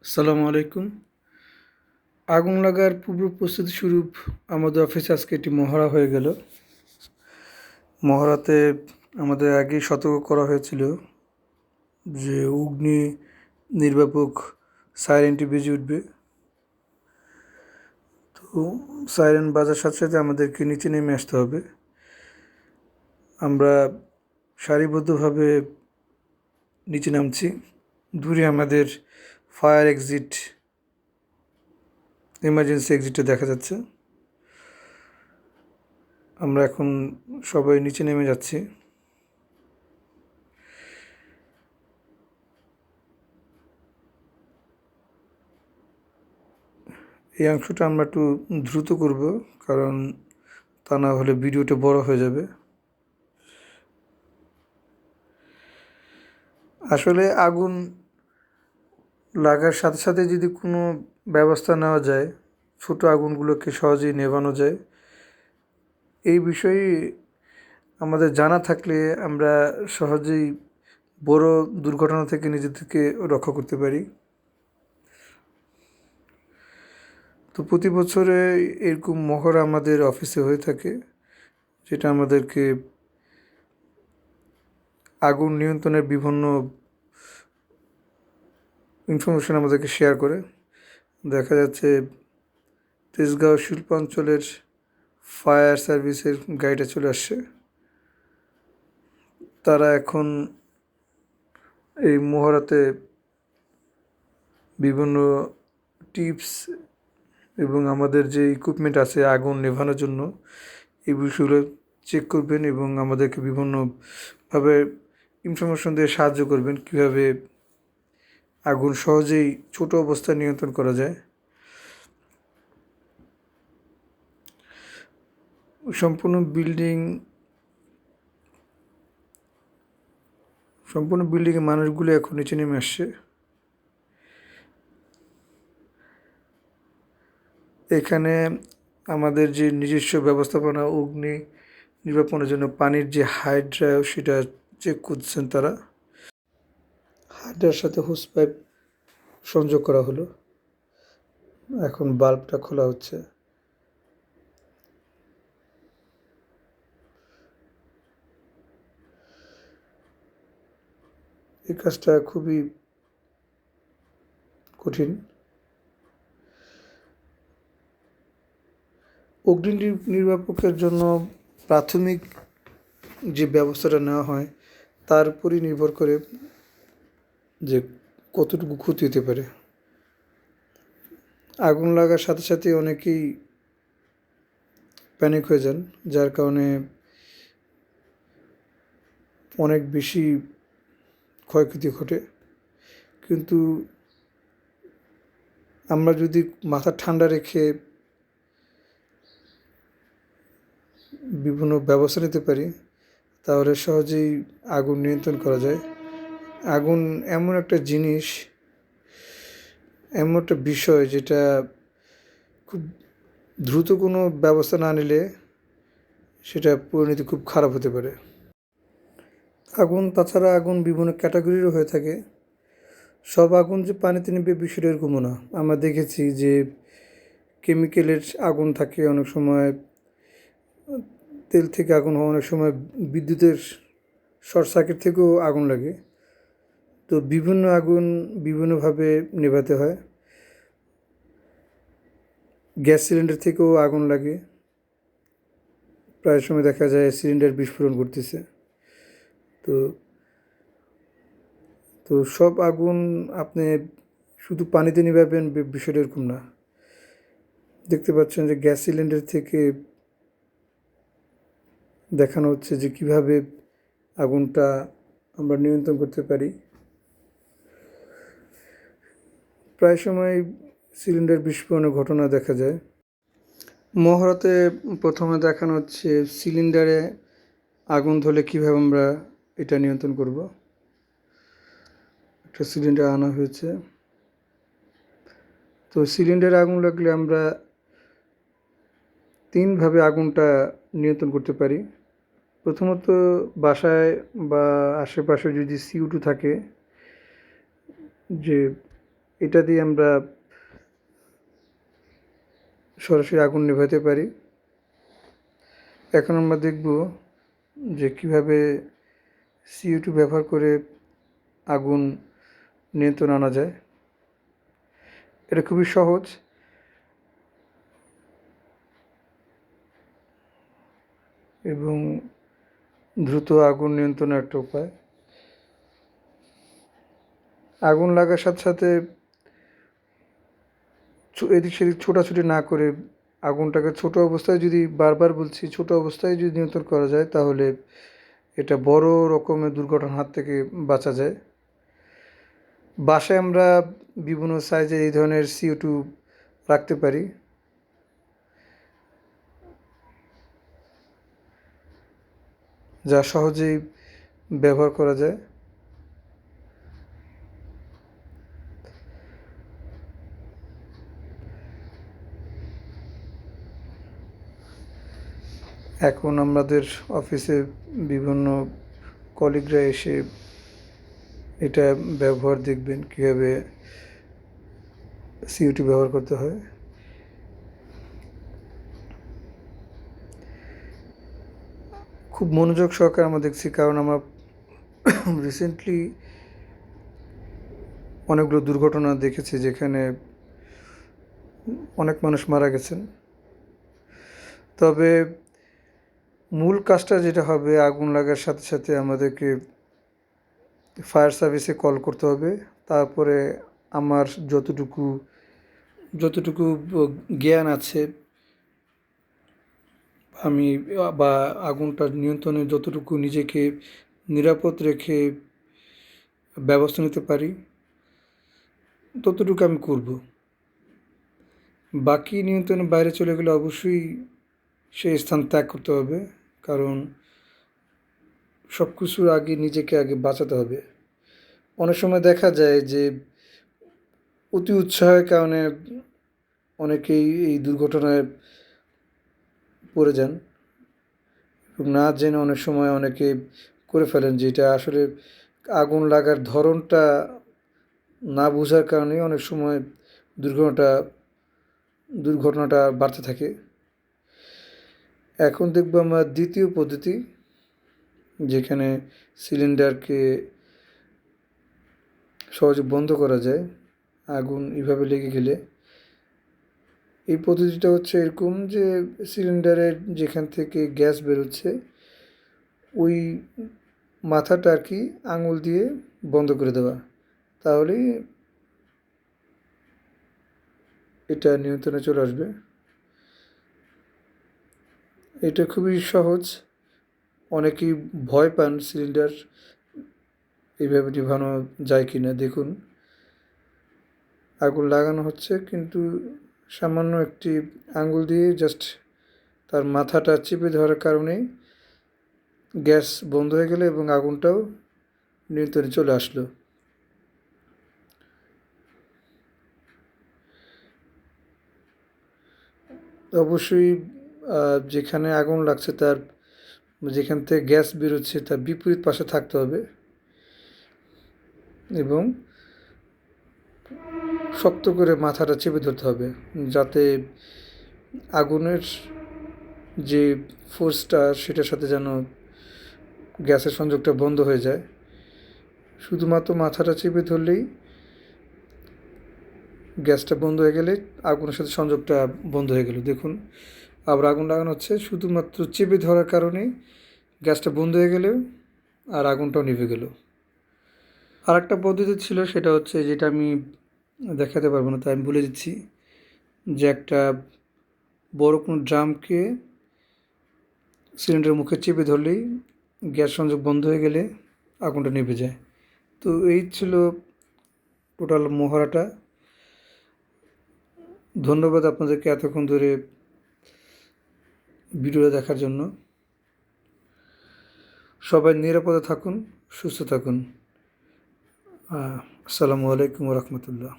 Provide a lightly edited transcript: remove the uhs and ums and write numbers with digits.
আসসালামু আলাইকুম। আগুন লাগার পূর্ব প্রস্তুতি স্বরূপ আমাদের অফিসে আজকে একটি মহড়া হয়ে গেল। মহড়াতে আমাদের আগেই সতর্ক করা হয়েছিল যে অগ্নি নির্বাপক সাইরেনটি বেজে উঠবে। তো সাইরেন বাজার সাথে সাথে আমাদেরকে নিচে নেমে আসতে হবে। আমরা সারিবদ্ধভাবে নিচে নামছি। দূরে আমাদের ফায়ার এক্সিট, এমার্জেন্সি এক্সিটটা দেখা যাচ্ছে। আমরা এখন সবাই নিচে নেমে যাচ্ছি। এই অংশটা আমরা একটু দ্রুত করব, কারণ তা না হলে ভিডিওটা বড় হয়ে যাবে। আসলে আগুন লাগার সাথে সাথে যদি কোনো ব্যবস্থা নেওয়া যায়, ছোট আগুনগুলোকে সহজেই নেভানো যায়, এই বিষয়ে আমাদের জানা থাকলে আমরা সহজেই বড় দুর্ঘটনা থেকে নিজেদেরকে রক্ষা করতে পারি। তো প্রতি বছরে এরকম মহড়া আমাদের অফিসে হয়ে থাকে, যেটা আমাদেরকে আগুন নিয়ন্ত্রণের বিভিন্ন ইনফরমেশন আমাদেরকে শেয়ার করে। দেখা যাচ্ছে তেজগাঁও শিল্পাঞ্চলের ফায়ার সার্ভিসের গাড়িটা চলে আসছে। তারা এখন এই মহড়াতে বিভিন্ন টিপস এবং আমাদের যে ইকুইপমেন্ট আছে আগুন নেভানোর জন্য, এই বিষয়গুলো চেক করবেন এবং আমাদেরকে বিভিন্নভাবে ইনফরমেশন দিয়ে সাহায্য করবেন কীভাবে আগুন সহজেই ছোট অবস্থায় নিয়ন্ত্রণ করা যায়। সম্পূর্ণ বিল্ডিংয়ে মানুষগুলো এখন নিচে নেমে আসছে। এখানে আমাদের যে নিজস্ব ব্যবস্থাপনা অগ্নি নির্বাপনের জন্য পানির যে হাইড্রা, সেটা চেক করছেন তারা। হাইড্রার সাথে হোস পাইপ সংযোগ করা হলো, এখন বাল্বটা খোলা হচ্ছে। এই কাজটা খুবই কঠিন। অগ্নি নির্বাপকের জন্য প্রাথমিক যে ব্যবস্থাটা নেওয়া হয় তার উপরই নির্ভর করে যে কতটুকু ক্ষতি হতে পারে। আগুন লাগার সাথে সাথে অনেকেই প্যানিক হয়ে যান, যার কারণে অনেক বেশি ক্ষয়ক্ষতি ঘটে। কিন্তু আমরা যদি মাথা ঠান্ডা রেখে বিভিন্ন ব্যবস্থা নিতে পারি, তাহলে সহজেই আগুন নিয়ন্ত্রণ করা যায়। আগুন এমন একটা জিনিস, এমন একটা বিষয় যেটা খুব দ্রুত কোনো ব্যবস্থা না নিলে সেটা পরিণতি খুব খারাপ হতে পারে। আগুন, তাছাড়া আগুন বিভিন্ন ক্যাটাগরিরও হয়ে থাকে। সব আগুন যে পানিতে নেবে বিষয়টা এরকমও না। আমরা দেখেছি যে কেমিক্যালের আগুন থাকে, অনেক সময় তেল থেকে আগুন হয়, অনেক সময় বিদ্যুতের শর্ট সার্কিট থেকেও আগুন লাগে। তো বিভিন্ন আগুন বিভিন্নভাবে নেভাতে হয়। গ্যাস সিলিন্ডার থেকেও আগুন লাগে, প্রায় সময় দেখা যায় সিলিন্ডার বিস্ফোরণ ঘটতেছে। তো তো সব আগুন আপনি শুধু পানিতে নেভাবেন বিষয়টা এরকম না। দেখতে পাচ্ছেন যে গ্যাস সিলিন্ডার থেকে দেখানো হচ্ছে যে কীভাবে আগুনটা আমরা নিয়ন্ত্রণ করতে পারি। প্রায় সময় সিলিন্ডার বিস্ফোরণের ঘটনা দেখা যায়। মহড়াতে প্রথমে দেখানো হচ্ছে সিলিন্ডারে আগুন ধরলে কীভাবে আমরা এটা নিয়ন্ত্রণ করব। একটা সিলিন্ডার আনা হয়েছে। তো সিলিন্ডারে আগুন লাগলে আমরা তিনভাবে আগুনটা নিয়ন্ত্রণ করতে পারি। প্রথমত, বাসায় বা আশেপাশে যদি CO2 থাকে, যে এটা দিয়ে আমরা সরাসরি আগুন নেভাতে পারি। এখন আমরা দেখব যে কীভাবে CO2 ব্যবহার করে আগুন নিয়ন্ত্রণ আনা যায়। এটা খুবই সহজ এবং দ্রুত আগুন নিয়ন্ত্রণের একটা উপায়। আগুন লাগার সাথে সাথে এদিক সেদিক ছোটাছুটি না করে আগুনটাকে ছোট অবস্থায়, যদি বারবার বলছি, ছোট অবস্থায় যদি নিয়ন্ত্রণ করা যায় তাহলে এটা বড় রকমের দুর্ঘটনার হাত থেকে বাঁচা যায়। বাসায় আমরা বিভিন্ন সাইজের এই ধরনের CO2 রাখতে পারি। যা সহজেই ব্যবহার করা যায়। এখন আমাদের অফিসে বিভিন্ন কলিগরা এসে এটা ব্যবহার দেখবেন কীভাবে CO2 ব্যবহার করতে হয়। খুব মনোযোগ সহকারে আমরা দেখছি, কারণ আমরা রিসেন্টলি অনেকগুলো দুর্ঘটনা দেখেছি যেখানে অনেক মানুষ মারা গেছেন। তবে মূল কাজটা যেটা হবে, আগুন লাগার সাথে সাথে আমাদেরকে ফায়ার সার্ভিসে কল করতে হবে। তারপরে আমার যতটুকু জ্ঞান আছে, আমি বা আগুনটা নিয়ন্ত্রণে যতটুকু নিজেকে নিরাপদ রেখে ব্যবস্থা নিতে পারি ততটুকু আমি করব। বাকি নিয়ন্ত্রণের বাইরে চলে গেলে অবশ্যই সেই স্থান ত্যাগ করতে হবে, কারণ সব কিছুর আগে নিজেকে আগে বাঁচাতে হবে। অনেক সময় দেখা যায় যে অতি উৎসাহের কারণে অনেকেই এই দুর্ঘটনায় পড়ে যান এবং না জেনে অনেক সময় অনেকে করে ফেলেন, যেটা আসলে আগুন লাগার ধরনটা না বোঝার কারণে অনেক সময় দুর্ঘটনাটা বাড়তে থাকে। এখন দেখব আমরা দ্বিতীয় পদ্ধতি, যেখানে সিলিন্ডারকে সহজে বন্ধ করা যায় আগুন এভাবে লেগে গেলে। এই পদ্ধতিটা হচ্ছে এরকম যে সিলিন্ডারের যেখান থেকে গ্যাস বেরোচ্ছে ওই মাথাটা আর কি আঙুল দিয়ে বন্ধ করে দেওয়া, তাহলেই এটা নিয়ন্ত্রণে চলে আসবে। এটা খুবই সহজ। অনেকেই ভয় পান সিলিন্ডার এইভাবে নিভানো যায় কি না। দেখুন, আগুন লাগানো হচ্ছে কিন্তু সামান্য একটি আঙুল দিয়ে জাস্ট তার মাথাটা চেপে ধরার কারণেই গ্যাস বন্ধ হয়ে গেল এবং আগুনটাও নিয়ন্ত্রণে চলে আসলো। অবশ্যই যেখানে আগুন লাগছে তার যেখান থেকে গ্যাস বেরোচ্ছে তার বিপরীত পাশে থাকতে হবে এবং শক্ত করে মাথাটা চেপে ধরতে হবে, যাতে আগুনের যে ফোর্সটা সেটার সাথে যেন গ্যাসের সংযোগটা বন্ধ হয়ে যায়। শুধুমাত্র মাথাটা চেপে ধরলেই গ্যাসটা বন্ধ হয়ে গেলে আগুনের সাথে সংযোগটা বন্ধ হয়ে গেল। দেখুন, আবার আগুন লাগানো হচ্ছে, শুধুমাত্র চেপে ধরার কারণে গ্যাসটা বন্ধ হয়ে গেল আর আগুনটাও নিভে গেল। আর একটা পদ্ধতি ছিল, সেটা হচ্ছে যেটা আমি দেখাতে পারবো না, তাই আমি বলে দিচ্ছি, যে একটা বড় কোনো ড্রামকে সিলিন্ডারের মুখে চেপে ধরলেই গ্যাস সংযোগ বন্ধ হয়ে গেলে আগুনটা নিভে যায়। তো এই ছিল টোটাল মহড়াটা। ধন্যবাদ আপনাদেরকে এতক্ষণ ধরে ভিডিওটা দেখার জন্য। সবাই নিরাপদে থাকুন, সুস্থ থাকুন। আসসালামু আলাইকুম ওয়া রাহমাতুল্লাহ।